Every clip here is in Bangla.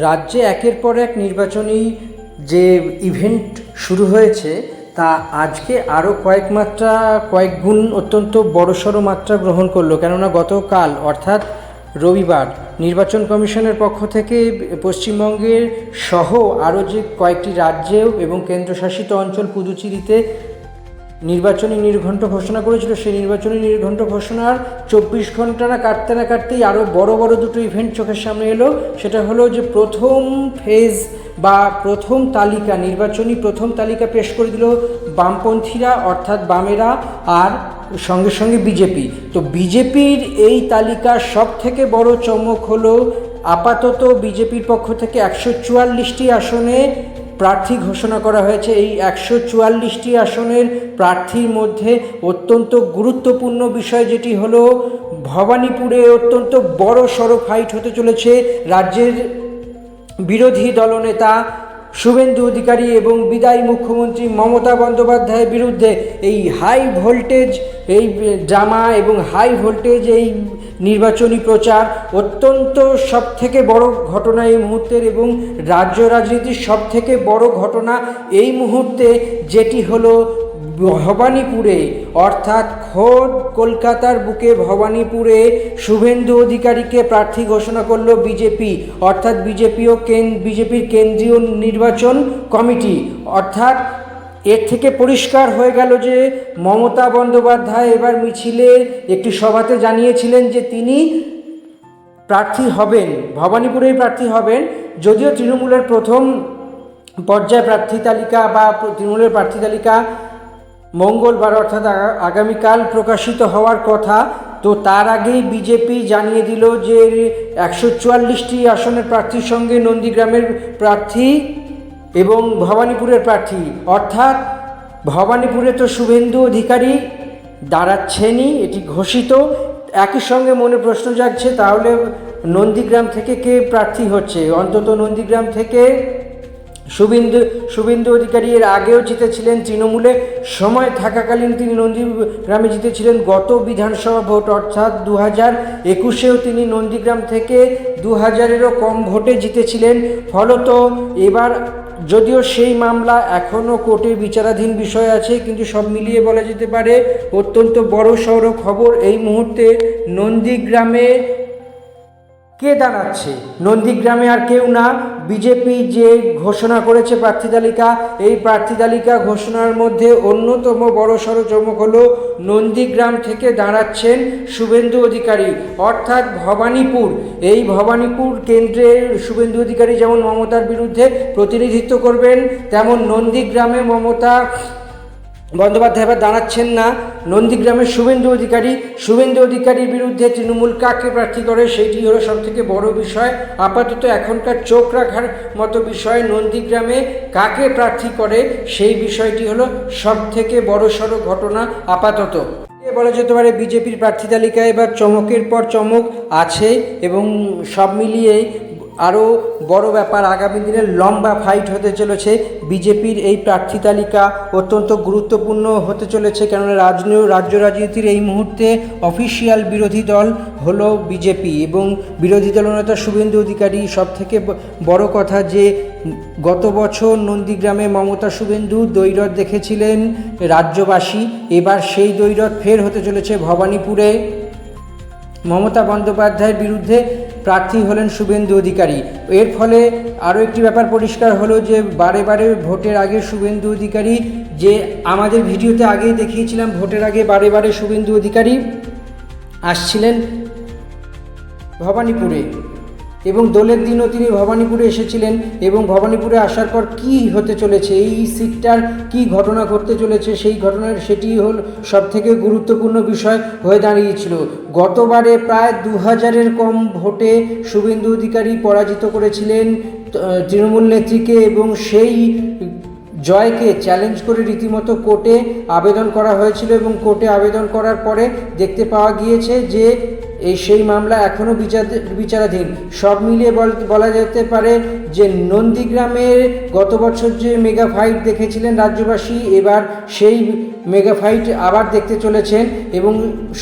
রাজ্যে একের পর এক নির্বাচনী যে ইভেন্ট শুরু হয়েছে তা আজকে আরও কয়েক গুণ অত্যন্ত বড়সড় মাত্রা গ্রহণ করলো। কেননা গতকাল অর্থাৎ রবিবার নির্বাচন কমিশনের পক্ষ থেকে পশ্চিমবঙ্গের সহ আরও যে কয়েকটি রাজ্যেও এবং কেন্দ্রশাসিত অঞ্চল পুদুচেরিতে নির্বাচনী নির্ঘণ্ট ঘোষণা করেছিল। সেই নির্বাচনী নির্ঘণ্ট ঘোষণার 24 ঘন্টা না কাটতেই আরও বড় দুটো ইভেন্ট চোখের সামনে এলো। সেটা হলো যে প্রথম ফেজ বা প্রথম তালিকা, নির্বাচনী প্রথম তালিকা পেশ করে দিল বামপন্থীরা অর্থাৎ বামেরা আর সঙ্গে সঙ্গে বিজেপি। তো বিজেপির এই তালিকার সব থেকে বড় চমক হলো আপাতত বিজেপির পক্ষ থেকে 144টি আসনে প্রার্থী ঘোষণা করা হয়েছে। এই 144টি আসনের প্রার্থীর মধ্যে অত্যন্ত গুরুত্বপূর্ণ বিষয় যেটি হলো ভবানীপুরে অত্যন্ত বড় সড়ো ফাইট হতে চলেছে রাজ্যের বিরোধী দলনেতা শুভেন্দু অধিকারী এবং বিদায়ী মুখ্যমন্ত্রী মমতা বন্দ্যোপাধ্যায়ের বিরুদ্ধে। এই হাই ভোল্টেজ এই ড্রামা এবং হাই ভোল্টেজ এই নির্বাচনী প্রচার অত্যন্ত সবথেকে বড় ঘটনা এই মুহূর্তের, এবং রাজ্য রাজনীতির সবথেকে বড় ঘটনা এই মুহূর্তে যেটি হলো ভবানীপুরে অর্থাৎ খোদ কলকাতার বুকে ভবানীপুরে শুভেন্দু অধিকারীকে প্রার্থী ঘোষণা করলো বিজেপি, অর্থাৎ বিজেপির কেন্দ্রীয় নির্বাচন কমিটি। অর্থাৎ এর থেকে পরিষ্কার হয়ে গেল যে মমতা বন্দ্যোপাধ্যায় এবার মিছিলে একটি সভাতে জানিয়েছিলেন যে তিনি প্রার্থী হবেন, ভবানীপুরেই প্রার্থী হবেন। যদিও তৃণমূলের প্রথম পর্যায়ে প্রার্থী তালিকা বা তৃণমূলের প্রার্থী তালিকা মঙ্গলবার অর্থাৎ আগামীকাল প্রকাশিত হওয়ার কথা, তো তার আগেই বিজেপি জানিয়ে দিল যে 144টি আসনের প্রার্থীর সঙ্গে নন্দীগ্রামের প্রার্থী এবং ভবানীপুরের প্রার্থী, অর্থাৎ ভবানীপুরে তো শুভেন্দু অধিকারী দাঁড়াচ্ছেনই, এটি ঘোষিত। একই সঙ্গে মনে প্রশ্ন জাগছে তাহলে নন্দীগ্রাম থেকে কে প্রার্থী হচ্ছে। অন্তত নন্দীগ্রাম থেকে শুভেন্দু অধিকারী এর আগেও জিতেছিলেন, তৃণমূলে সময় থাকাকালীন তিনি নন্দীগ্রামে জিতেছিলেন। গত বিধানসভা ভোট অর্থাৎ 2021-এও তিনি নন্দীগ্রাম থেকে 2000-এরও কম ভোটে জিতেছিলেন। ফলত এবার যদিও সেই মামলা এখনও কোর্টে বিচারাধীন বিষয় আছে, কিন্তু সব মিলিয়ে বলা যেতে পারে অত্যন্ত বড় সড়ো খবর এই মুহূর্তে নন্দীগ্রামে কে দাঁড়াচ্ছে। নন্দীগ্রামে আর কেউ না, বিজেপি যে ঘোষণা করেছে প্রার্থী তালিকা, এই প্রার্থী তালিকা ঘোষণার মধ্যে অন্যতম বড়সড় চমক হলো নন্দীগ্রাম থেকে দাঁড়াচ্ছেন শুভেন্দু অধিকারী অর্থাৎ ভবানীপুর। এই ভবানীপুর কেন্দ্রের শুভেন্দু অধিকারী যেমন মমতার বিরুদ্ধে প্রতিনিধিত্ব করবেন, তেমন নন্দীগ্রামে মমতা বন্দ্যোপাধ্যায় এবার দাঁড়াচ্ছেন না, নন্দীগ্রামের শুভেন্দু অধিকারীর বিরুদ্ধে তৃণমূল কাকে প্রার্থী করে সেইটি হলো সবথেকে বড় বিষয়। আপাতত এখনকার চোখ রাখার মতো বিষয় নন্দীগ্রামে কাকে প্রার্থী করে, সেই বিষয়টি হলো সবথেকে বড়সড় ঘটনা আপাতত। বলা যেতে পারে বিজেপির প্রার্থী তালিকায় এবার চমকের পর চমক আছে, এবং সব মিলিয়েই আরও বড় ব্যাপার আগামী দিনের লম্বা ফাইট হতে চলেছে। বিজেপির এই প্রার্থী তালিকা অত্যন্ত গুরুত্বপূর্ণ হতে চলেছে, কেননা রাজ্য রাজনীতির এই মুহূর্তে অফিসিয়াল বিরোধী দল হলো বিজেপি এবং বিরোধী দলনেতা শুভেন্দু অধিকারী। সবথেকে বড় কথা যে গত বছর নন্দীগ্রামে মমতা শুভেন্দু দ্বৈরথ দেখেছিলেন রাজ্যবাসী, এবার সেই দ্বৈরথ ফের হতে চলেছে ভবানীপুরে। মমতা বন্দ্যোপাধ্যায়ের বিরুদ্ধে প্রার্থী হলেন শুভেন্দু অধিকারী। এর ফলে আরও একটি ব্যাপার পরিষ্কার হলো যে বারে ভোটের আগে শুভেন্দু অধিকারী, যে আমাদের ভিডিওতে আগেই দেখিয়েছিলাম, ভোটের আগে বারে শুভেন্দু অধিকারী আসছিলেন ভবানীপুরে এবং দোলের দিনও তিনি ভবানীপুরে এসেছিলেন, এবং ভবানীপুরে আসার পর কি হতে চলেছে, এই সিটটার কি ঘটনা ঘটতে চলেছে, সেটি হল সবথেকে গুরুত্বপূর্ণ বিষয় হয়ে দাঁড়িয়েছিল। গতবারে প্রায় 2000-এর কম ভোটে শুভেন্দু অধিকারী পরাজিত করেছিলেন তৃণমূল নেত্রীকে, এবং সেই জয়কে চ্যালেঞ্জ করে রীতিমতো কোর্টে আবেদন করা হয়েছিল, এবং কোর্টে আবেদন করার পরে দেখতে পাওয়া গিয়েছে যে সেই মামলা এখনও বিচারাধীন। সব মিলিয়ে বলা যেতে পারে যে নন্দীগ্রামের গত বছর যে মেগা ফাইট দেখেছিলেন রাজ্যবাসী, এবার সেই মেগা ফাইট আবার দেখতে চলেছেন। এবং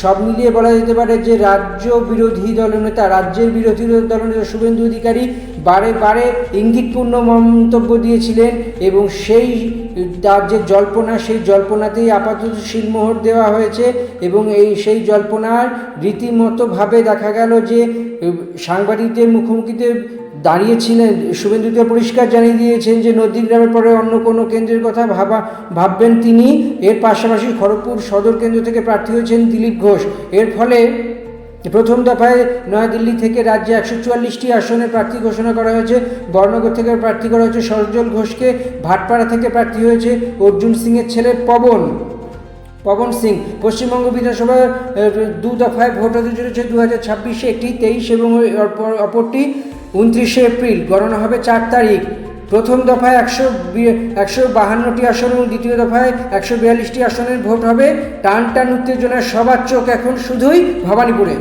সব মিলিয়ে বলা যেতে পারে যে রাজ্যের বিরোধী দলনেতা শুভেন্দু অধিকারী বারে বারে ইঙ্গিতপূর্ণ মন্তব্য দিয়েছিলেন এবং সেই তার যে জল্পনা, সেই জল্পনাতেই আপাতত শিলমোহর দেওয়া হয়েছে। এবং সেই জল্পনার রীতিমতোভাবে দেখা গেল যে সাংবাদিকদের মুখোমুখিতে দাঁড়িয়েছিলেন শুভেন্দুকে পরিষ্কার জানিয়ে দিয়েছেন যে নন্দীগ্রামের পরে অন্য কোনো কেন্দ্রের কথা ভাববেন তিনি। এর পাশাপাশি খড়গপুর সদর কেন্দ্র থেকে প্রার্থী হয়েছেন দিলীপ ঘোষ। এর ফলে প্রথম দফায় নয়াদিল্লি থেকে রাজ্যে 144টি আসনে প্রার্থী ঘোষণা করা হয়েছে। বর্ণনগর থেকে প্রার্থী করা হয়েছে সজল ঘোষকে, ভাটপাড়া থেকে প্রার্থী হয়েছে অর্জুন সিংয়ের ছেলে পবন সিং। পশ্চিমবঙ্গ বিধানসভার 2 দফায় ভোট হতে চলেছে 2026-এ, একটি 23 এবং অপরটি 29শে এপ্রিল। গণনা হবে 4 তারিখ। প্রথম দফায় 152টি আসন এবং দ্বিতীয় দফায় 142টি আসনের ভোট হবে। টান উত্তেজনার সবার চোখ এখন শুধুই ভবানীপুরে।